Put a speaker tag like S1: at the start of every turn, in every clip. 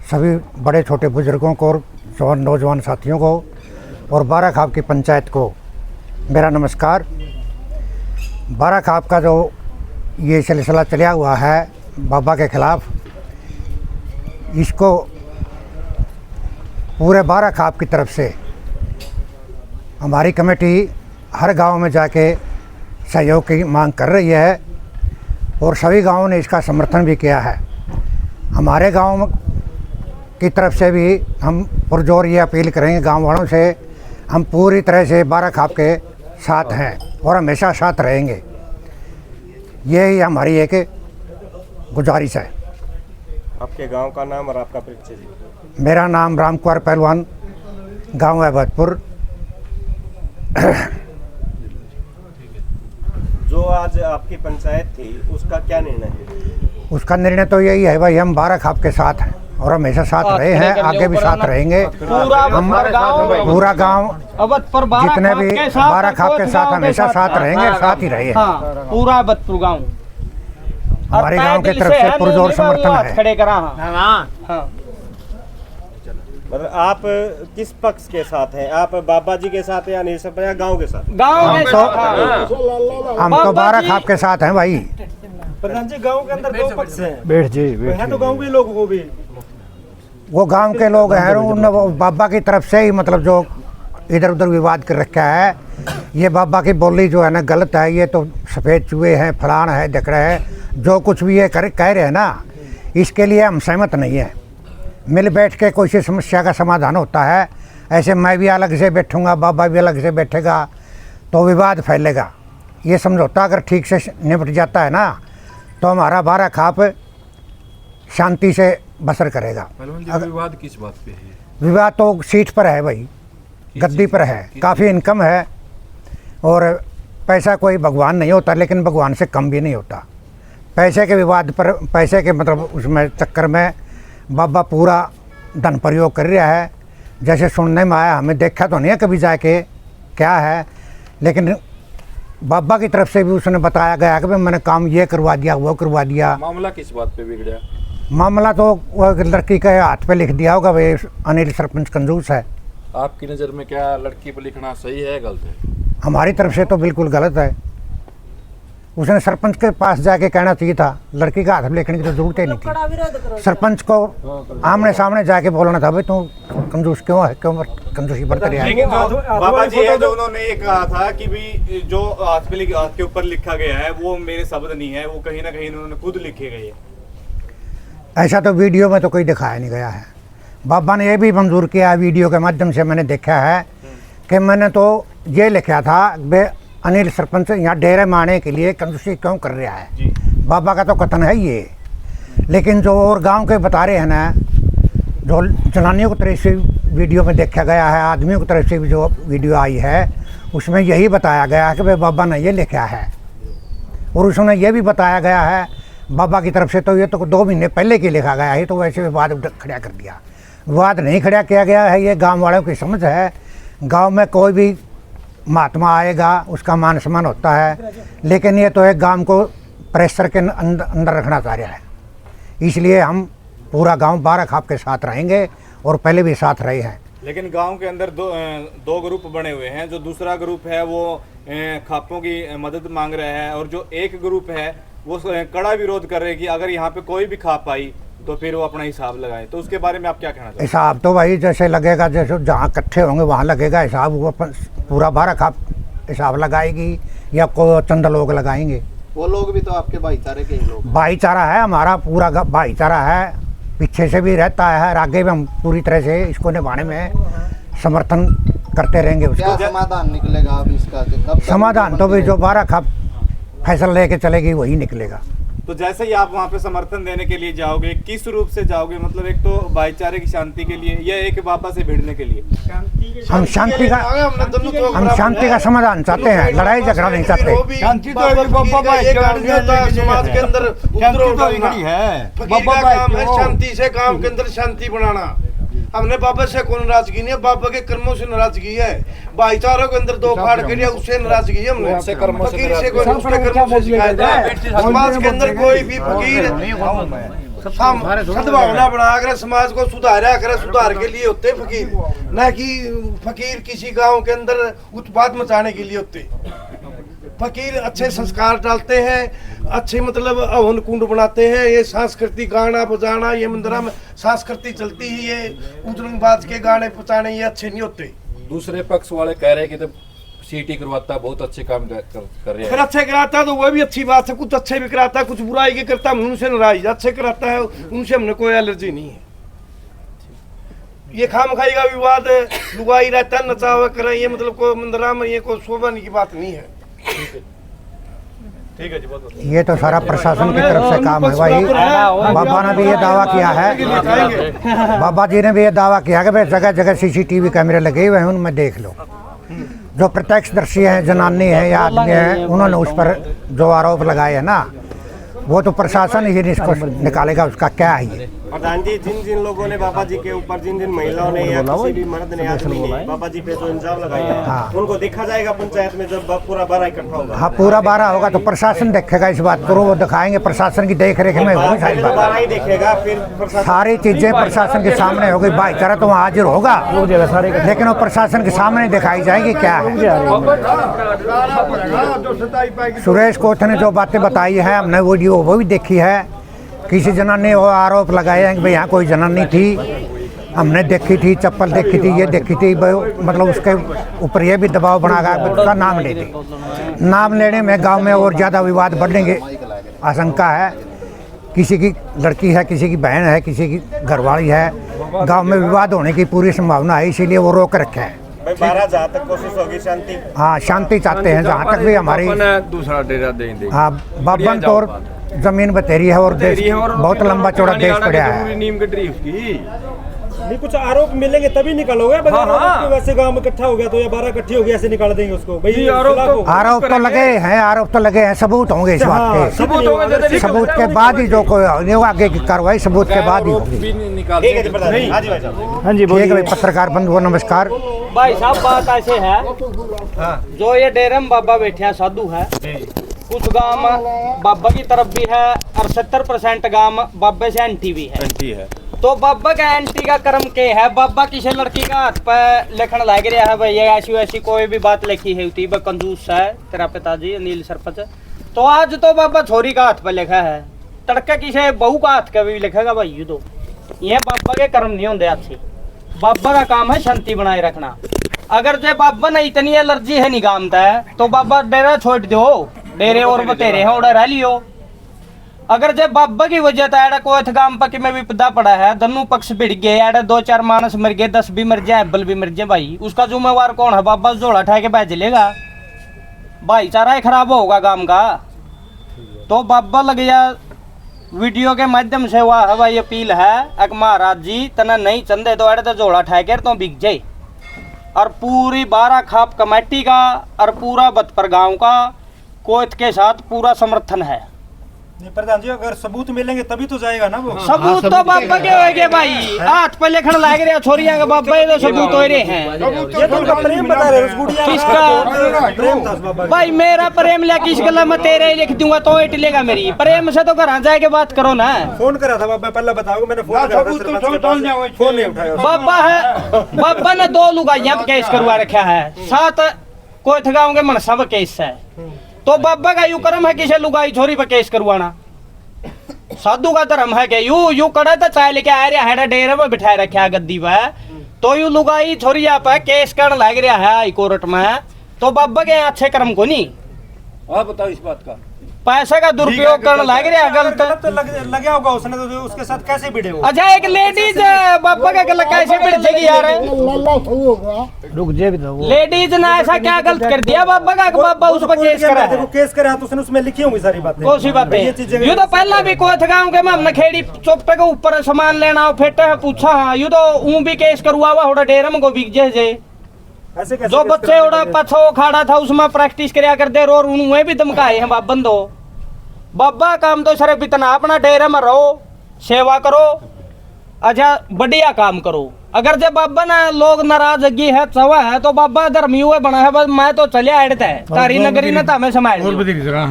S1: सभी बड़े छोटे बुजुर्गों को और नौजवान साथियों को और बाराखाप की पंचायत को मेरा नमस्कार। बाराखाप का जो ये सिलसिला चला हुआ है बाबा के ख़िलाफ़, इसको पूरे बाराखाप की तरफ से हमारी कमेटी हर गांव में जाके सहयोग की मांग कर रही है और सभी गांवों ने इसका समर्थन भी किया है। हमारे गांव की तरफ से भी हम पुरजोर ये अपील करेंगे गांव वालों से, हम पूरी तरह से बाराखाप के साथ हैं और हमेशा साथ रहेंगे। यही हमारी एक गुजारिश है।
S2: आपके गांव का नाम और आपका परिचय जी।
S1: मेरा नाम रामकुमार पहलवान, गांव है भरतपुर।
S2: जो आज आपकी पंचायत थी उसका क्या निर्णय है?
S1: उसका निर्णय तो यही है भाई, हम बाराखाप के साथ हैं और हमेशा साथ रहे हैं, आगे भी साथ रहेंगे। हम पूरा गांव जितने भी बाराखाप के साथ हमेशा साथ रहेंगे, साथ ही रहे हैं।
S3: पूरा भरतपुर गांव
S1: हमारे गांव की तरफ से पुरजोर समर्थन है।
S3: खड़े करा।
S2: मतलब आप किस पक्ष के साथ हैं? आप बाबा जी के साथ या अनिल सरपंच या गांव के साथ?
S1: हम तो बाराखाप के साथ हैं भाई।
S2: प्रधान जी, गांव के अंदर दो पक्ष हैं।
S1: बैठ जी,
S2: है तो गांव के लोगों को भी,
S1: वो गांव के लोग हैं, उन बाबा की तरफ से ही मतलब जो इधर उधर विवाद कर रखा है। ये बाबा की बोली जो है ना गलत है, ये तो सफ़ेद चूहे हैं, फलान है, दकड़ा है, जो कुछ भी ये कह रहे हैं ना, इसके लिए हम सहमत नहीं हैं। मिल बैठ के कोई सी समस्या का समाधान होता है। ऐसे मैं भी अलग से बैठूंगा, बाबा भी अलग से बैठेगा तो विवाद फैलेगा। ये समझौता अगर ठीक से निपट जाता है ना तो हमारा बाराखाप शांति से बसर करेगा।
S4: विवाद किस बात पे है?
S1: विवाद तो सीट पर है भाई, गद्दी पर है। काफ़ी इनकम है और पैसा कोई भगवान नहीं होता, लेकिन भगवान से कम भी नहीं होता। पैसे के विवाद पर, पैसे के मतलब उसमें चक्कर में बाबा पूरा धन प्रयोग कर रहा है। जैसे सुनने में आया, हमें देखा तो नहीं है कभी जाके क्या है, लेकिन बाबा की तरफ से भी उसने बताया गया कि भाई मैंने काम ये करवा दिया, वो करवा दिया।
S4: मामला किस बात पे बिगड़ा?
S1: मामला तो वो लड़की के हाथ पे लिख दिया होगा, भाई अनिल सरपंच कंजूस है।
S4: आपकी नज़र में क्या लड़की पर लिखना सही है, गलत है?
S1: हमारी तरफ से तो बिल्कुल गलत है। उसने सरपंच के पास जाके कहना चाहिए था, लड़की का हाथ लिखने की तो जरूरत ही नहीं थी। सरपंच को आमने सामने जाके बोलना था, भाई तू कंजूस क्यों है, क्यों कंजूसी बरत रहा है।
S5: लेकिन बाबा जी है जो उन्होंने ये कहा था कि भी जो हाथ के ऊपर लिखा गया है वो मेरे शब्द नहीं है, वो कहीं ना कहीं उन्होंने खुद लिखे गए।
S1: ऐसा तो वीडियो में तो कोई दिखाया नहीं गया है। बाबा ने यह भी मंजूर किया, वीडियो के माध्यम से मैंने देखा है कि मैंने तो ये लिखा था बे अनिल सरपंच यहाँ डेरे मारने के लिए कंजूसी क्यों कर रहा है। बाबा का तो कथन है ये, लेकिन जो और गांव के बता रहे हैं ना, जो जनानियों की तरफ से वीडियो में देखा गया है, आदमियों की तरफ से भी जो वीडियो आई है, उसमें यही बताया गया है कि भाई बाबा ने ये लिखा है। और उसमें यह भी बताया गया है बाबा की तरफ से, तो ये तो 2 महीने पहले की लिखा गया है, तो वैसे विवाद खड़ा कर दिया। विवाद नहीं खड़ा किया गया है, ये गाँव वालों की समझ है। गाँव में कोई भी महात्मा आएगा उसका मान सम्मान होता है, लेकिन ये तो एक गांव को प्रेशर के अंदर रखना चाह रहा है। इसलिए हम पूरा गांव बाराखाप के साथ रहेंगे और पहले भी साथ रहे हैं।
S5: लेकिन गांव के अंदर दो ग्रुप बने हुए हैं। जो दूसरा ग्रुप है वो खापों की मदद मांग रहा है और जो एक ग्रुप है वो कड़ा विरोध कर रहे हैं कि अगर यहाँ पे कोई भी खाप आई तो फिर वो अपना हिसाब लगाए। तो उसके बारे में आप क्या कहना चाहते हैं?
S1: हिसाब तो भाई जैसे लगेगा, जैसे जहाँ इकट्ठे होंगे वहाँ लगेगा हिसाब। वो पूरा बाराखाप हिसाब लगाएगी या कोई चंद लोग लगाएंगे?
S6: वो लोग भी तो आपके भाईचारे के ही लोग।
S1: भाईचारा है हमारा, पूरा भाईचारा है, पीछे से भी रहता है और आगे भी हम पूरी तरह से इसको निभाने में समर्थन करते रहेंगे।
S6: क्या समाधान निकलेगा अब इसका?
S1: समाधान तो भी जो बाराखाप फैसला लेके चलेगी वही निकलेगा।
S5: तो जैसे ही आप वहाँ पे समर्थन देने के लिए जाओगे, किस रूप से जाओगे? मतलब एक तो भाईचारे की शांति के लिए या एक बाबा से भिड़ने के लिए?
S1: हम शांति का समाधान चाहते हैं, लड़ाई झगड़ा नहीं चाहते।
S6: शांति तो समाज के अंदर शांति से काम के अंदर शांति बनाना। हमने बाबा से कोई नाराजगी नहीं है, बाबा के कर्मों से नाराजगी है। भाईचारों के अंदर दो फाड़ के लिए उससे नाराजगी है। हमने फकीर से कोई उसके कर्मों से शिकायत है। समाज के अंदर कोई भी फकीर सद्भावना बना कर समाज को सुधारा करे, सुधार के लिए होते फकीर, न कि फकीर किसी गांव के अंदर उत्पात मचाने के लिए होते। फकीर अच्छे संस्कार डालते हैं, अच्छे मतलब हवन कुंड बनाते हैं। ये सांस्कृतिक गाना बजाना, ये मंदिरा में संस्कृति चलती ही, ये उदरंगबाज के गाने बजाने ये अच्छे नहीं होते।
S4: दूसरे पक्ष वाले कह रहे हैं कि तो सीटी करवाता, बहुत अच्छे काम कर रहे
S6: फिर
S4: हैं।
S6: अच्छे कराता तो वो भी अच्छी बात है, कुछ अच्छे भी कराता है, कुछ बुराई के करता है, उनसे नाराज। अच्छे कराता है उनसे हमने कोई एलर्जी नहीं है। ये खामखाई का विवाद लुगाई रहता है, नचावा करें, ये मतलब कोई मंदिरा में ये कोई शोभा की बात नहीं है।
S5: ठीक है जी, बहुत बहुत
S1: ये तो सारा प्रशासन की तरफ से काम है भाई। बाबा ने भी ये दावा किया है, बाबा जी ने भी ये दावा किया कि भाई जगह जगह सीसीटीवी कैमरे लगे हुए हैं, उनमें देख लो। जो प्रत्यक्षदर्शी हैं, जनानी है या आदमी है, उन्होंने उस पर जो आरोप लगाए हैं ना, वो तो प्रशासन ही इसको निकालेगा, उसका क्या है। ये
S2: प्रधान जी, जिन जिन लोगों ने बाबा जी के ऊपर, जिन जिन महिलाओं ने या किसी भी मर्द ने, आदमी ने बाबा जी पे जो इल्जाम लगाया है,
S1: हाँ।
S2: उनको देखा जाएगा पंचायत में जब पूरा बारह इकट्ठा होगा।
S1: हाँ, पूरा 12 होगा तो प्रशासन देखेगा इस बात को, वो दिखाएंगे। प्रशासन की देख रेख में होगी सारी बात,
S2: 12 ही देखेगा, फिर प्रशासन
S1: सारी चीजें प्रशासन के सामने होगी। भाईचारा तो वहाँ हाजिर होगा, लेकिन वो प्रशासन के सामने दिखाई जाएगी क्या है। सुरेश कोथ ने जो बातें बताई है, हमने वीडियो वो भी देखी है। किसी जनानी ने वो आरोप लगाए हैं कि भाई यहाँ कोई जनानी थी, हमने देखी थी, चप्पल देखी थी, ये देखी थी, मतलब उसके ऊपर ये भी दबाव बनाया उसका नाम ले दे। नाम लेने में गांव में और ज़्यादा विवाद बढ़ने की आशंका है। किसी की लड़की है, किसी की बहन है, किसी की घरवाली है, गांव में विवाद होने की पूरी संभावना है, इसीलिए वो रोक रखे हैं।
S2: भाई 12 जहाँ तक कोशिश होगी शांति।
S1: हाँ, शांति चाहते हैं जहाँ तक भी हमारी।
S4: दूसरा डेरा देंगे।
S1: हाँ, बाबन तो और जमीन बतेरी है और देश बहुत लंबा चौड़ा देश पड़ा है।
S4: नीम कटरी उसकी
S3: नहीं, कुछ आरोप मिलेंगे तभी निकालोगे। वैसे गांव में इकट्ठा हो गया तो या 12 इकट्ठी हो गई, ऐसे निकाल देंगे उसको भाई।
S1: आरोप तो लगे हैं, आरोप तो लगे हैं, सबूत होंगे इस बात के। सबूत के बाद ही जो कोई आगे की कार्रवाई सबूत के बाद ही होगी।
S2: ठीक है जी प्रधान जी, हाँ जी भाई साहब।
S3: हाँ जी,
S1: ठीक है भाई, पत्रकार बंधुओं नमस्कार।
S7: भाई साहब बात ऐसे है, जो ये डेरम बाबा बैठे हैं साधु है, कुछ गांव बाबा की तरफ भी है और 70% गांव बाबा से एंटी भी है।
S5: एंटी है
S7: तो बाबा का एंटी का कर्म के है। बाबा किसी लड़की का हाथ पे लिखन लग रहा है भाई, ये ऐसी वैसी कोई भी बात लिखी है उती कंजूस है तेरा पिताजी अनिल सरपंच। तो आज तो बाबा छोरी का हाथ पे लिखा है, तड़के किसी बहू का हाथ का भी लिखेगा भाई। ये बाबा के कर्म नहीं होंगे अच्छे। बाबा का काम है शांति बनाए रखना। अगर जो बाबा ने इतनी एलर्जी है निगामता है तो बाबा डेरा छोड़ दो, डेरे और बतेरे हैं उड़ा रह लियो। अगर जब बाबा की वजह था एड़ा कोई गांव पकी में विपदा पड़ा है, दोनों पक्ष भिड़ गए, एड़ा 2-4 मानस मर गए, 10 भी मर जाए, अब्बल भी मर जाए भाई, उसका जिम्मेवार कौन है? बाबा झोला उठा के बैठ लेगा, भाईचारा ही खराब होगा गांव का। तो बाबा लग जा वीडियो के माध्यम से हुआ है भाई अपील है, अक महाराज जी तना नहीं चंदे तो एड़ा तो झोला उठा के तो बिक जाए। और पूरी 12 खाप कमेटी का और पूरा बतपर गांव का कोयत के साथ पूरा समर्थन है।
S3: नहीं प्रधान जी, अगर सबूत मिलेंगे तभी तो जाएगा ना वो।
S7: सबूत तो बाबा के होएंगे भाई, हाथ पे लिखण लाग रहे छोरियां के बाबा ये तो सबूत हो रहे हैं।
S3: ये तो उनका प्रेम बता रहे हैं उस गुड़िया का।
S7: किसका
S3: प्रेम था उस बाबा का।
S7: भाई? मेरा प्रेम लिया किस गला मैं तेरे ही लिख दूंगा तो इट लेगा मेरी प्रेम से तो घर जाके बात करो ना।
S3: फोन करा था बाबा, पहले बताओगे, मैंने फोन करा था सरपंच के पास, फोन नहीं उठाया।
S7: बाबा है, बाबा ने 2 लुगाइयां पे केस करवा रखा है, 7 कोई थगाओगे मनसा पे केस है। तो बाबा का यू कर्म है किसी लुगाई छोरी पे केस करवाना, साधु का धर्म है क्या? यू कड़ा तो चाय लेके आ रहा है, डेरे में बिठाए रखा है गद्दी पे, तो यू लुगाई छोरिया पे केस कर लग रहा है हाई कोर्ट में। तो बाबा के अच्छे कर्म को नहीं।
S4: आप बताओ इस बात का।
S7: पैसे का दुरुपयोग करने लग रहा है, गलत
S3: तो लगा होगा उसने, तो उसके साथ कैसे भिड़े हो?
S7: अच्छा एक लेडीज बाबा का गलत कैसे भिड़ जाएगी यार?
S3: रुक जे भी दो।
S7: लेडीज ने ऐसा क्या गलत कर दिया बाबा का? बाबा उस पर केस करा है।
S3: केस करा तो उसने उसमें लिखी होंगी सारी बातें।
S7: कौन सी बातें? यू तो पहला भी कोई गाँव के में खेड़ी चौपटे के ऊपर सामान लेना फिट है पूछा, हाँ यू तो ऊँ भी केस करवा हुआ थोड़ा डेरम को बिक जाए। जो बच्चे उड़ा पछो खाड़ा था उसमें प्रैक्टिस कराया करते और उन्हें भी धमकाए हैं बाबन दो। बाबा काम तो सिर्फ इतना, अपना डेरे में रहो, सेवा करो, अच्छा बढ़िया काम करो। अगर जब बाबा ना लोग नाराजगी है चवा है तो बाबा धर्मी हुए बना है, बस मैं तो चले आड़ता है तारी नगरी ने तो हमें समाज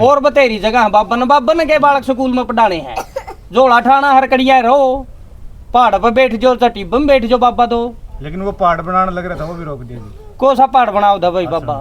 S7: और बतेरी जगह बाबा ने के बालक स्कूल में पढ़ाने हैं। झोला ठाना हरकड़िया रहो, पहाड़ पर बैठ जाओ, टिब्बे में बैठ जाओ बाबा तो।
S5: लेकिन वो पहाड़ बनाने लग रहा था, वो भी रोक दिया जी।
S7: को सा पहाड़ बनाओ था भाई बाबा,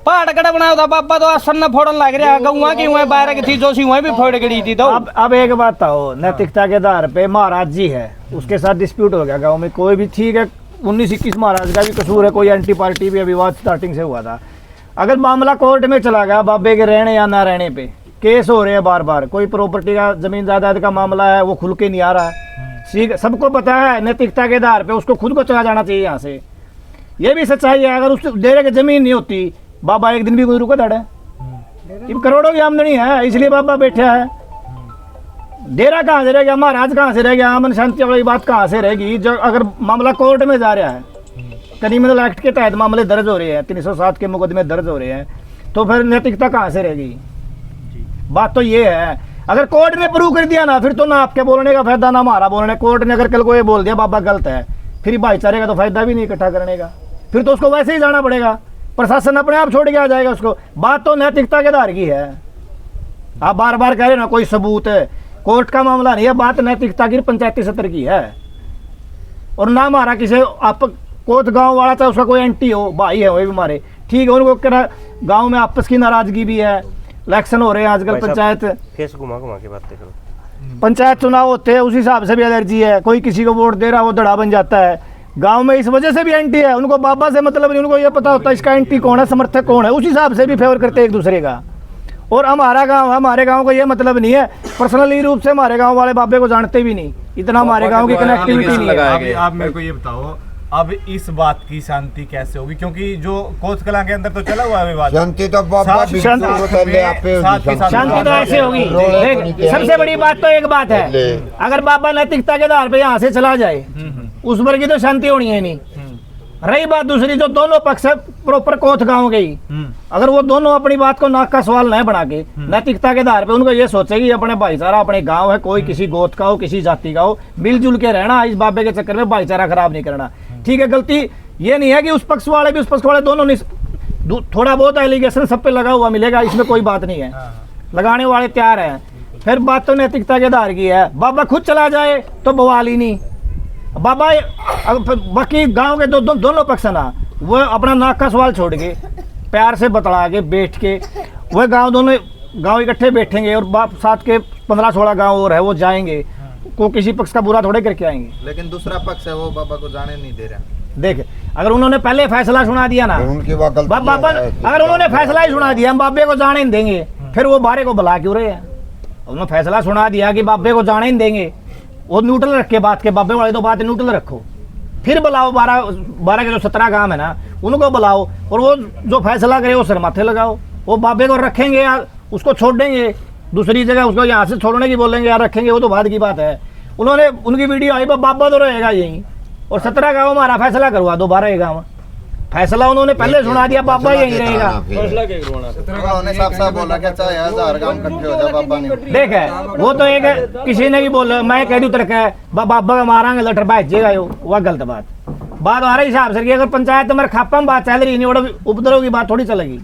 S7: पहाड़ कड़ा बनाओ था बाबा तो आसन न फोड़न लग रहा, गौवा की हुए बाहर की थी जो सी हुए भी फोड़ गई थी। तो
S8: अब एक बात हो, नैतिकता के आधार पे महाराज जी है, उसके साथ डिस्प्यूट हो गया गांव में, कोई भी ठीक है 19-21 महाराज का भी कसूर है, कोई एंटी पार्टी भी विवाद स्टार्टिंग से हुआ था। अगर मामला कोर्ट में चला गया बाबे के रहने या ना रहने पे, केस हो रहे हैं बार बार, कोई प्रॉपर्टी का जमीन जायदाद का मामला है वो खुल के नहीं आ रहा है, सबको पता है नैतिकता के आधार पे उसको खुद को चला जाना चाहिए यहाँ से। ये भी सच्चाई है, अगर उस डेरे की जमीन नहीं होती बाबा एक दिन भी रुका दड़े, करोड़ों की आमदनी है इसलिए बाबा बैठा है। डेरा कहाँ से रह गया, महाराज कहाँ से रह गया, अमन शांति वाली बात कहाँ से रहेगी। जो अगर मामला कोर्ट में जा रहा है, क्रिमिनल एक्ट के तहत मामले दर्ज हो रहे हैं, 307 के मुकदमे दर्ज हो रहे हैं, तो फिर नैतिकता कहाँ से रहेगी। बात तो ये है, अगर कोर्ट ने प्रूव कर दिया ना, फिर तो ना आपके बोलने का फायदा ना हमारा बोलने। कोर्ट ने अगर कल को ये बोल दिया बाबा गलत है, फिर भाईचारे का तो फायदा भी नहीं इकट्ठा करने का, फिर तो उसको वैसे ही जाना पड़ेगा, प्रशासन अपने आप छोड़ के आ जाएगा उसको। बात तो नैतिकता के आधार की है। आप बार बार कह रहे ना कोई सबूत है, कोर्ट का मामला नहीं है, बात नैतिकता की पंचायती सत्र की है। और ना हमारा किसी आप कोत गांव वाला चाहे उसका कोई एंटी हो, भाई है वो भी हमारे, ठीक है, उनको कह गांव में आपस की नाराजगी भी है, इलेक्शन हो रहे हैं आजकल, पंचायत
S2: फेस घुमा घुमा के बातें करो,
S8: पंचायत चुनाव होते हैं, उस हिसाब से भी एलर्जी है, कोई किसी को वोट दे रहा वो धड़ा बन जाता है गांव में, इस वजह से भी एंटी है। उनको बाबा से मतलब नहीं, उनको ये पता होता है इसका एंटी कौन है, समर्थक कौन है, उस हिसाब से भी फेवर करते हैं एक दूसरे का। और हमारा गांव, हमारे गांव को ये मतलब नहीं है, पर्सनली रूप से हमारे गांव वाले बाबे को जानते भी नहीं, इतना हमारे गांव की कनेक्टिविटी नहीं है।
S5: आप मेरे को ये बताओ, अब इस बात की शांति कैसे होगी, क्योंकि जो कोच कला के अंदर तो चला हुआ है विवाद,
S1: शांति तो बाबा
S8: शांति तो ऐसे होगी। सबसे बड़ी बात तो एक बात है, अगर बाबा नैतिकता के आधार पे यहाँ से चला जाए उस पर की तो शांति होनी है नहीं। रही बात दूसरी, जो दोनों पक्ष प्रॉपर कोथ गांव गई, अगर वो दोनों अपनी बात को नाक का सवाल न बना के नैतिकता के आधार पे उनको ये सोचे कि अपने भाईचारा अपने गांव है, कोई किसी गोत का हो किसी जाति का हो, मिलजुल के रहना, इस बाबे के चक्कर में भाईचारा खराब नहीं करना। ठीक है, गलती ये नहीं है कि उस पक्ष वाले भी उस पक्ष वाले दोनों नहीं, थोड़ा बहुत एलिगेशन सब पे लगा हुआ मिलेगा, इसमें कोई बात नहीं है, लगाने वाले तैयार हैं। फिर बात तो नैतिकता के आधार की है। बाबा खुद चला जाए तो बवाल ही नहीं। बाबा बाकी गांव के दोनों पक्ष ना वो अपना नाक का सवाल छोड़ के प्यार से बतला के बैठ के वह गांव दोनों गांव इकट्ठे बैठेंगे और बाप साथ के 15-16 गांव और है वो जाएंगे, को किसी पक्ष का बुरा थोड़े करके आएंगे।
S9: लेकिन दूसरा पक्ष है वो बाबा को जाने नहीं दे रहा।
S8: देख, अगर उन्होंने पहले फैसला सुना दिया ना, बाबा अगर उन्होंने फैसला ही सुना दिया हम बाबे को जाने नहीं देंगे, फिर वो बारे को बुला क्यों रहे हैं। उन्होंने फैसला सुना दिया कि बाबे को जाने नहीं देंगे, वो न्यूट्रल रख के बात के, बाबे वाले तो बात न्यूट्रल रखो, फिर बुलाओ 12 के जो 17 गांव है ना उनको बुलाओ, और वो जो फैसला करे वो सर माथे लगाओ। वो बाबे को रखेंगे या उसको छोड़ देंगे दूसरी जगह, उसको यहाँ से छोड़ने की बोलेंगे या रखेंगे, वो तो बाद की बात है। उन्होंने उनकी वीडियो आई, बाबा तो रहेगा यहीं, और 17 गाँव हमारा फैसला करवा दो, 12 गाँव फैसला उन्होंने पहले सुना दिया, बाबा यहीं रहेगा।
S9: उन्होंने साफ बोला कि चाहे 1000 गांव इकट्ठे हो जाए बाबा नहीं।
S8: देख है, वो तो एक किसी ने भी बोला, मैं कह दूं तरक है बाबा का मारांगे लटर भाजेगा, वह गलत बात हमारे हिसाब से। अगर पंचायत में खापा में बात चल रही नहीं, उपद्रव की बात थोड़ी चलेगी।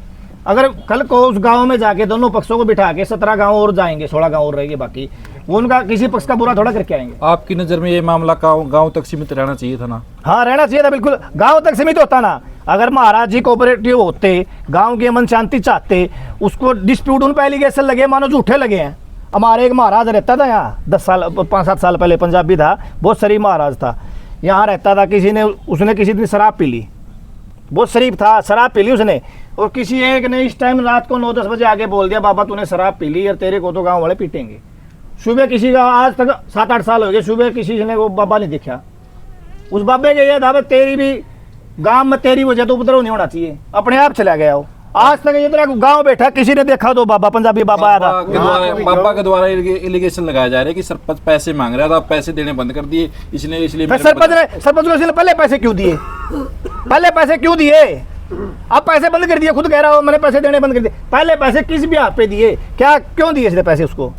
S8: अगर कल को उस गांव में जाके दोनों पक्षों को बिठा के 17 गांव और जाएंगे, 16 गांव और रहेंगे, बाकी वो उनका किसी पक्ष का बुरा थोड़ा करके आएंगे।
S4: आपकी नजर में ये मामला गांव तक सीमित रहना चाहिए था ना?
S8: हाँ, रहना चाहिए था, बिल्कुल गांव तक सीमित होता ना। अगर महाराज जी कोऑपरेटिव होते, गांव की अमन शांति चाहते, उसको डिस्प्यूट उन पर एलिगेशन लगे, मानो झूठे लगे हैं। हमारे एक महाराज रहता था यहाँ 5-7 साल पहले, पंजाबी था, बहुत शरीफ महाराज था, यहाँ रहता था। उसने किसी दिन शराब पी ली, बहुत शरीफ था, शराब पी ली उसने, और किसी एक ने इस टाइम रात को 9-10 बजे आके बोल दिया बाबा तूने शराब पी ली और तेरे को तो गांव वाले पीटेंगे। सुबह किसी का, आज तक 7-8 साल हो गए, सुबह किसी ने वो बाबा नहीं दिखा। उस बाबे के ये था तेरी भी गांव में तेरी वजह तो उपद्रव नहीं होना चाहिए, अपने आप चला गया वो। आज तक इतना गांव बैठा, किसी ने देखा तो बाबा, पंजाबी बाबा आया था।
S4: बाबा के द्वारा एलिगेशन लगाया जा रहा है कि सरपंच पैसे मांग रहा था, पैसे देने बंद कर दिए इसलिए
S8: सरपंच ने पहले पैसे क्यों दिए, पहले पैसे क्यों दिए? अब पैसे बंद कर दिए, खुद कह रहा हो मैंने पैसे देने बंद कर दिए। पहले पैसे किस भी आप पे दिए, क्या क्यों दिए इसने पैसे उसको?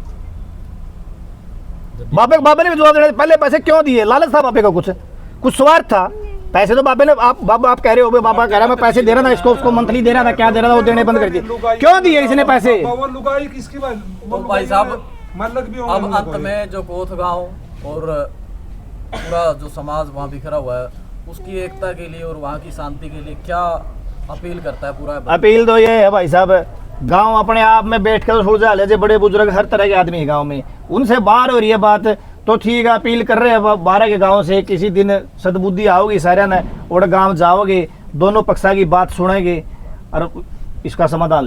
S8: बाबे ने भी जवाब देना, पहले पैसे क्यों दिए? लालच था बाबे का, कुछ स्वार्थ था। पैसे तो बाबे ने, आप कह रहे हो, बाबा कह रहा मैं पैसे दे रहा था इसको, उसको मंथली दे रहा था, क्या दे रहा था, वो देने बंद कर दिए। क्यों दिए इसने पैसे?
S3: लुगाई किसकी बात?
S10: भाई साहब अब अंत में जो कोथ गांव और पूरा जो समाज वहाँ बिखरा हुआ है उसकी एकता के लिए और वहाँ की शांति के लिए क्या अपील करता है पूरा?
S8: अपील तो ये है भाई साहब, गांव अपने आप में बैठ कर सुलझा ले, जो बड़े बुजुर्ग हर तरह के आदमी है गांव में, उनसे बाहर हो रही है बात तो ठीक है, अपील कर रहे हैं बाहर के गांव से, किसी दिन सद्बुद्धि आओगी सारे ने और गांव जाओगे, दोनों पक्षा की बात सुनेंगे और इसका समाधान